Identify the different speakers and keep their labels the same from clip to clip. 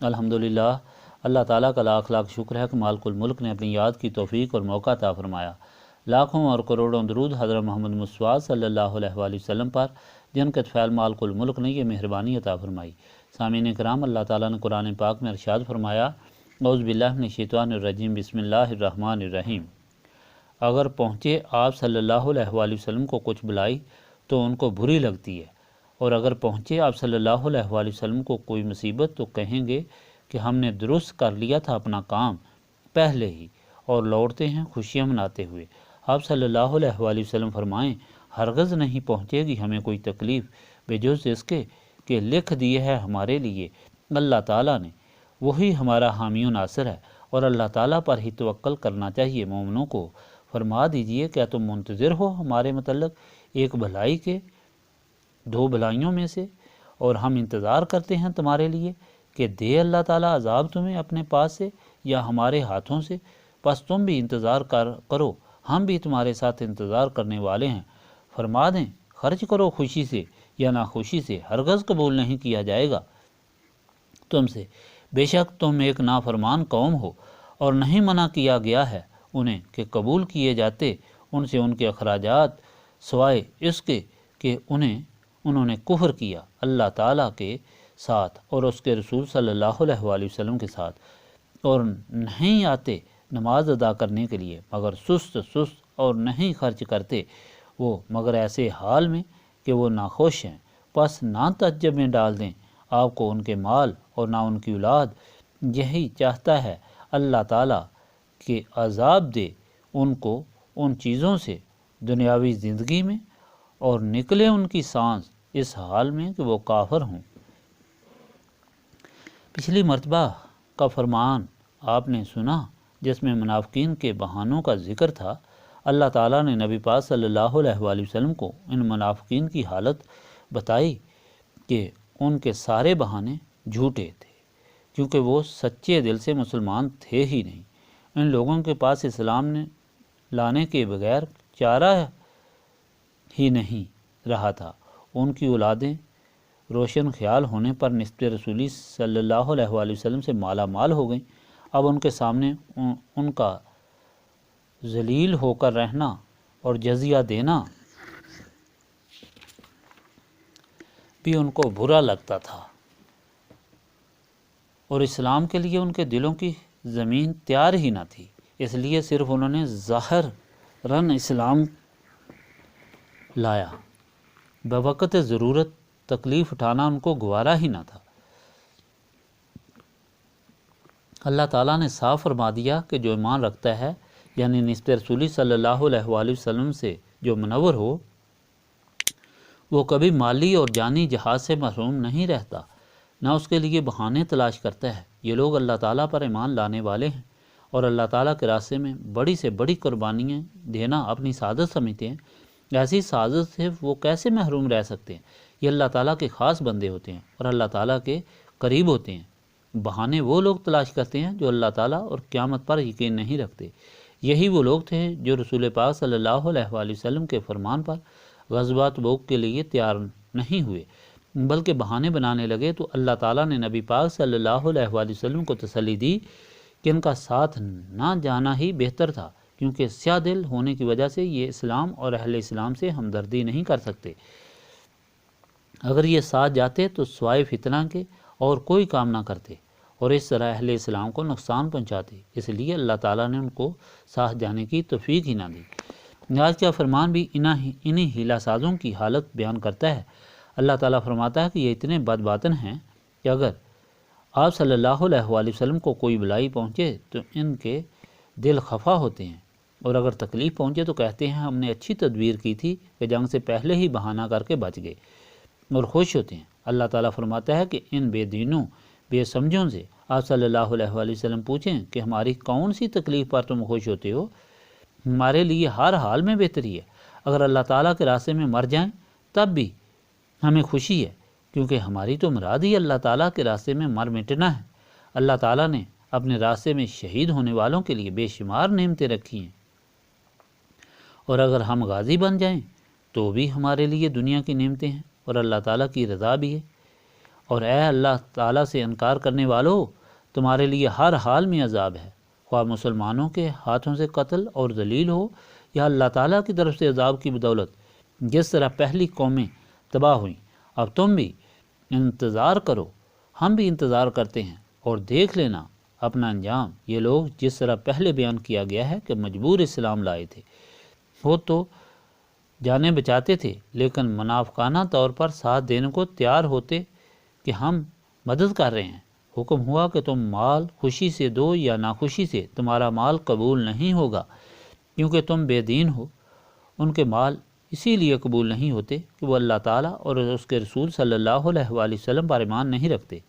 Speaker 1: الحمدللہ، اللہ تعالیٰ کا لاکھ لاکھ شکر ہے کہ مالک الملک نے اپنی یاد کی توفیق اور موقع عطا فرمایا۔ لاکھوں اور کروڑوں درود حضرت محمد مصطفیٰ صلی اللہ علیہ وآلہ وسلم پر، جن کے طفیل مالک الملک نے یہ مہربانی عطا فرمائی۔ سامعین کرام، اللہ تعالیٰ نے قرآن پاک میں ارشاد فرمایا، اعوذ باللہ من الشیطان الرجیم، بسم اللہ الرحمن الرحیم۔ اگر پہنچے آپ صلی اللہ علیہ وآلہ وسلم کو کچھ بلائی تو ان کو بری لگتی ہے، اور اگر پہنچے آپ صلی اللہ علیہ وآلہ وسلم کو کوئی مصیبت تو کہیں گے کہ ہم نے درست کر لیا تھا اپنا کام پہلے ہی، اور لوٹتے ہیں خوشیاں مناتے ہوئے۔ آپ صلی اللہ علیہ وآلہ وسلم فرمائیں، ہرگز نہیں پہنچے گی ہمیں کوئی تکلیف بجز اس کے کہ لکھ دیے ہے ہمارے لیے اللہ تعالیٰ نے، وہی ہمارا حامی و ناصر ہے، اور اللہ تعالیٰ پر ہی توکل کرنا چاہیے مومنوں کو۔ فرما دیجئے، کیا تم منتظر ہو ہمارے متعلق ایک بھلائی کے دو بھلائیوں میں سے، اور ہم انتظار کرتے ہیں تمہارے لیے کہ دے اللہ تعالیٰ عذاب تمہیں اپنے پاس سے یا ہمارے ہاتھوں سے؟ پس تم بھی انتظار کرو، ہم بھی تمہارے ساتھ انتظار کرنے والے ہیں۔ فرما دیں، خرچ کرو خوشی سے یا ناخوشی سے، ہرگز قبول نہیں کیا جائے گا تم سے، بے شک تم ایک نافرمان قوم ہو، اور نہیں منع کیا گیا ہے انہیں کہ قبول کیے جاتے ان سے ان کے اخراجات، سوائے اس کے کہ انہوں نے کفر کیا اللہ تعالیٰ کے ساتھ اور اس کے رسول صلی اللہ علیہ وآلہ وسلم کے ساتھ، اور نہیں آتے نماز ادا کرنے کے لیے مگر سست اور نہیں خرچ کرتے وہ مگر ایسے حال میں کہ وہ ناخوش ہیں۔ پس نہ تعجب میں ڈال دیں آپ کو ان کے مال اور نہ ان کی اولاد، یہی چاہتا ہے اللہ تعالیٰ کہ عذاب دے ان کو ان چیزوں سے دنیاوی زندگی میں، اور نکلے ان کی سانس اس حال میں کہ وہ کافر ہوں۔ پچھلی مرتبہ کا فرمان آپ نے سنا جس میں منافقین کے بہانوں کا ذکر تھا۔ اللہ تعالیٰ نے نبی پاک صلی اللہ علیہ وآلہ وسلم کو ان منافقین کی حالت بتائی کہ ان کے سارے بہانے جھوٹے تھے، کیونکہ وہ سچے دل سے مسلمان تھے ہی نہیں۔ ان لوگوں کے پاس اسلام نے لانے کے بغیر چارہ ہی نہیں رہا تھا۔ ان کی اولادیں روشن خیال ہونے پر نسبت رسولی صلی اللہ علیہ وآلہ وسلم سے مالا مال ہو گئیں۔ اب ان کے سامنے ان کا ذلیل ہو کر رہنا اور جزیہ دینا بھی ان کو برا لگتا تھا، اور اسلام کے لیے ان کے دلوں کی زمین تیار ہی نہ تھی، اس لیے صرف انہوں نے ظاہراً اسلام لایا، بوقت ضرورت تکلیف اٹھانا ان کو گوارا ہی نہ تھا۔ اللہ تعالیٰ نے صاف فرما دیا کہ جو ایمان رکھتا ہے، یعنی نسبت رسولی صلی اللہ علیہ وآلہ وسلم سے جو منور ہو، وہ کبھی مالی اور جانی جہاد سے محروم نہیں رہتا، نہ اس کے لیے بہانے تلاش کرتا ہے۔ یہ لوگ اللہ تعالیٰ پر ایمان لانے والے ہیں اور اللہ تعالیٰ کے راستے میں بڑی سے بڑی قربانیاں دینا اپنی سعادت سمجھتے ہیں۔ ایسی سعادت سے وہ کیسے محروم رہ سکتے ہیں؟ یہ اللہ تعالیٰ کے خاص بندے ہوتے ہیں اور اللہ تعالیٰ کے قریب ہوتے ہیں۔ بہانے وہ لوگ تلاش کرتے ہیں جو اللہ تعالیٰ اور قیامت پر یقین نہیں رکھتے۔ یہی وہ لوگ تھے جو رسول پاک صلی اللہ علیہ وآلہ وسلم کے فرمان پر غزوہ تبوک کے لیے تیار نہیں ہوئے، بلکہ بہانے بنانے لگے، تو اللہ تعالیٰ نے نبی پاک صلی اللہ علیہ وآلہ وسلم کو تسلی دی کہ ان کا ساتھ نہ جانا ہی بہتر تھا، کیونکہ سیاہ دل ہونے کی وجہ سے یہ اسلام اور اہل اسلام سے ہمدردی نہیں کر سکتے۔ اگر یہ ساتھ جاتے تو سوائے فتنہ کے اور کوئی کام نہ کرتے، اور اس طرح اہل اسلام کو نقصان پہنچاتے، اس لیے اللہ تعالیٰ نے ان کو ساتھ جانے کی توفیق ہی نہ دی۔ آج کا فرمان بھی انہی ہیلا سازوں کی حالت بیان کرتا ہے۔ اللہ تعالیٰ فرماتا ہے کہ یہ اتنے بد باطن ہیں کہ اگر آپ صلی اللہ علیہ وآلہ وسلم کو کوئی بلائی پہنچے تو ان کے دل خفا ہوتے ہیں، اور اگر تکلیف پہنچے تو کہتے ہیں ہم نے اچھی تدبیر کی تھی کہ جنگ سے پہلے ہی بہانہ کر کے بچ گئے، اور خوش ہوتے ہیں۔ اللہ تعالیٰ فرماتا ہے کہ ان بے دینوں بے سمجھوں سے آپ صلی اللہ علیہ وآلہ وسلم پوچھیں کہ ہماری کون سی تکلیف پر تم خوش ہوتے ہو؟ ہمارے لیے ہر حال میں بہتری ہے، اگر اللہ تعالیٰ کے راستے میں مر جائیں تب بھی ہمیں خوشی ہے، کیونکہ ہماری تو مراد ہی اللہ تعالیٰ کے راستے میں مر مٹنا ہے۔ اللہ تعالیٰ نے اپنے راستے میں شہید ہونے والوں کے لیے بے شمار نعمتیں رکھی ہیں، اور اگر ہم غازی بن جائیں تو بھی ہمارے لیے دنیا کی نعمتیں ہیں اور اللہ تعالیٰ کی رضا بھی ہے۔ اور اے اللہ تعالیٰ سے انکار کرنے والو، تمہارے لیے ہر حال میں عذاب ہے، خواہ مسلمانوں کے ہاتھوں سے قتل اور ذلیل ہو یا اللہ تعالیٰ کی طرف سے عذاب کی بدولت، جس طرح پہلی قومیں تباہ ہوئیں۔ اب تم بھی انتظار کرو، ہم بھی انتظار کرتے ہیں، اور دیکھ لینا اپنا انجام۔ یہ لوگ جس طرح پہلے بیان کیا گیا ہے کہ مجبور اسلام لائے تھے، وہ تو جانیں بچاتے تھے، لیکن منافقانہ طور پر ساتھ دینے کو تیار ہوتے کہ ہم مدد کر رہے ہیں۔ حکم ہوا کہ تم مال خوشی سے دو یا ناخوشی سے، تمہارا مال قبول نہیں ہوگا کیونکہ تم بے دین ہو۔ ان کے مال اسی لیے قبول نہیں ہوتے کہ وہ اللہ تعالیٰ اور اس کے رسول صلی اللہ علیہ وآلہ وسلم پر ایمان نہیں رکھتے۔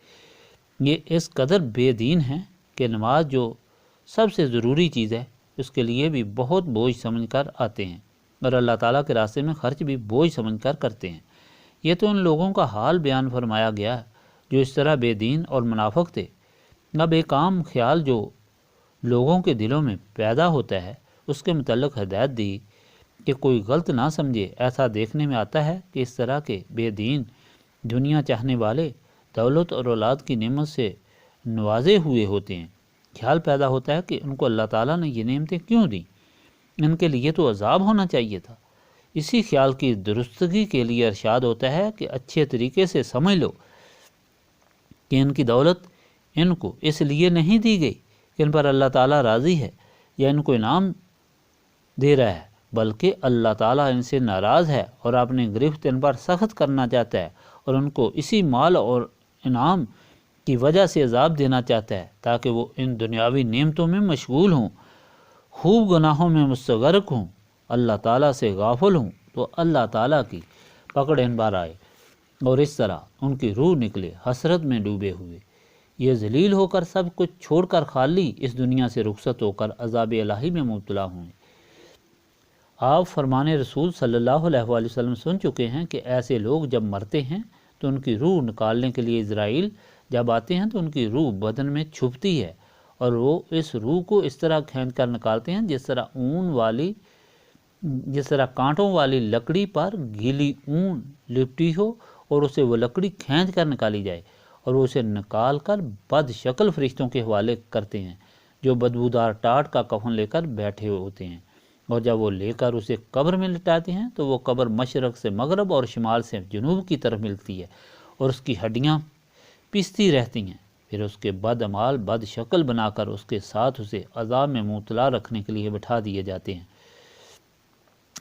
Speaker 1: یہ اس قدر بے دین ہیں کہ نماز جو سب سے ضروری چیز ہے، اس کے لیے بھی بہت بوجھ سمجھ کر آتے ہیں، اور اللہ تعالیٰ کے راستے میں خرچ بھی بوجھ سمجھ کر کرتے ہیں۔ یہ تو ان لوگوں کا حال بیان فرمایا گیا جو اس طرح بے دین اور منافق تھے۔ اب ایک عام خیال جو لوگوں کے دلوں میں پیدا ہوتا ہے، اس کے متعلق ہدایت دی کہ کوئی غلط نہ سمجھے۔ ایسا دیکھنے میں آتا ہے کہ اس طرح کے بے دین دنیا چاہنے والے دولت اور اولاد کی نعمت سے نوازے ہوئے ہوتے ہیں۔ خیال پیدا ہوتا ہے کہ ان کو اللہ تعالیٰ نے یہ نعمتیں کیوں دیں، ان کے لیے تو عذاب ہونا چاہیے تھا۔ اسی خیال کی درستگی کے لیے ارشاد ہوتا ہے کہ اچھے طریقے سے سمجھ لو کہ ان کی دولت ان کو اس لیے نہیں دی گئی کہ ان پر اللہ تعالیٰ راضی ہے یا ان کو انعام دے رہا ہے، بلکہ اللہ تعالیٰ ان سے ناراض ہے اور اپنے گرفت ان پر سخت کرنا چاہتا ہے، اور ان کو اسی مال اور انعام کی وجہ سے عذاب دینا چاہتا ہے تاکہ وہ ان دنیاوی نعمتوں میں مشغول ہوں، خوب گناہوں میں مستغرق ہوں، اللہ تعالیٰ سے غافل ہوں، تو اللہ تعالیٰ کی پکڑ ان پر آئے اور اس طرح ان کی روح نکلے حسرت میں ڈوبے ہوئے، یہ ذلیل ہو کر سب کچھ چھوڑ کر خالی اس دنیا سے رخصت ہو کر عذاب الہی میں مبتلا ہوئے۔ آپ فرمان رسول صلی اللہ علیہ وآلہ وسلم سن چکے ہیں کہ ایسے لوگ جب مرتے ہیں تو ان کی روح نکالنے کے لیے عزرائیل جب آتے ہیں تو ان کی روح بدن میں چھپتی ہے، اور وہ اس روح کو اس طرح کھینچ کر نکالتے ہیں جس طرح کانٹوں والی لکڑی پر گیلی اون لپٹی ہو اور اسے وہ لکڑی کھینچ کر نکالی جائے، اور وہ اسے نکال کر بد شکل فرشتوں کے حوالے کرتے ہیں جو بدبودار ٹاٹ کا کفن لے کر بیٹھے ہوتے ہیں، اور جب وہ لے کر اسے قبر میں لٹاتے ہیں تو وہ قبر مشرق سے مغرب اور شمال سے جنوب کی طرف ملتی ہے، اور اس کی ہڈیاں پستی رہتی ہیں۔ پھر اس کے بد اعمال بد شکل بنا کر اس کے ساتھ اسے عذاب میں مبتلا رکھنے کے لیے بٹھا دیے جاتے ہیں۔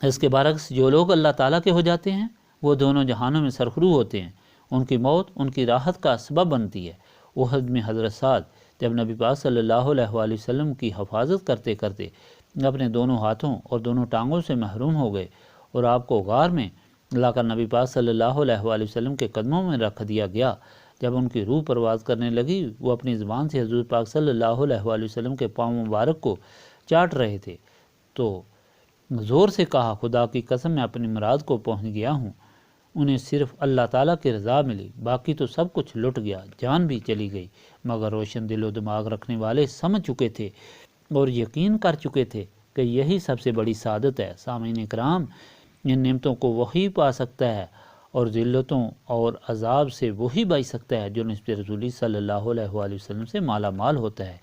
Speaker 1: اس کے برعکس جو لوگ اللہ تعالیٰ کے ہو جاتے ہیں وہ دونوں جہانوں میں سرخرو ہوتے ہیں، ان کی موت ان کی راحت کا سبب بنتی ہے۔ احد میں حضرت سعد جب نبی پاک صلی اللہ علیہ وآلہ وسلم کی حفاظت کرتے کرتے اپنے دونوں ہاتھوں اور دونوں ٹانگوں سے محروم ہو گئے اور آپ کو غار میں لا کر نبی پاک صلی اللہ علیہ وآلہ وسلم کے قدموں میں رکھ دیا گیا، جب ان کی روح پرواز کرنے لگی وہ اپنی زبان سے حضور پاک صلی اللہ علیہ وآلہ وسلم کے پاؤں مبارک کو چاٹ رہے تھے تو زور سے کہا، خدا کی قسم میں اپنی مراد کو پہنچ گیا ہوں۔ انہیں صرف اللہ تعالیٰ کی رضا ملی، باقی تو سب کچھ لٹ گیا، جان بھی چلی گئی، مگر روشن دل و دماغ رکھنے والے سمجھ چکے تھے اور یقین کر چکے تھے کہ یہی سب سے بڑی سعادت ہے۔ سامعین کرام، ان نعمتوں کو وہی پا سکتا ہے اور ذلتوں اور عذاب سے وہی بچ سکتا ہے جو نسبت رسولی صلی اللہ علیہ وآلہ وسلم سے مالا مال ہوتا ہے۔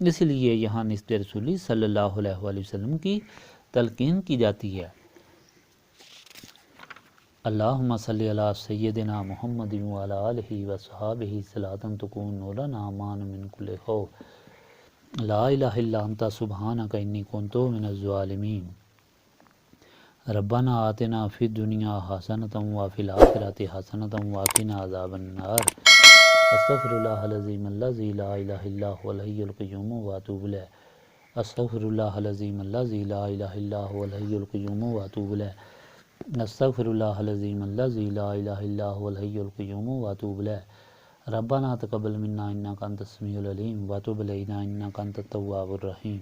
Speaker 1: اس لیے یہاں نسبت رسولی صلی اللہ علیہ وآلہ وسلم کی تلقین کی جاتی ہے۔ اللہم صلی علی سیدنا محمد وعلی آلہ وصحابہ صلاۃ تکون لنا امان من کل خوف، لا الہ الا انت سبحانک انی کنت من الظالمین۔ ربنا آتنا فی الدنیا حسنۃ وفی الآخرۃ حسنۃ وقنا عذاب النار۔ استغفر اللہ العظیم الذی لا الہ الا هو الحی القیوم واتوب الیہ۔ استغفر اللہ العظیم الذی لا الہ الا هو الحی القیوم واتوب الیہ۔ استغفر اللہ العظیم الذی لا الہ الا هو الحی القیوم واتوب الیہ۔ ربنا تقبل منا انک انت السمیع العلیم وتب علینا انک انت التواب الرحیم۔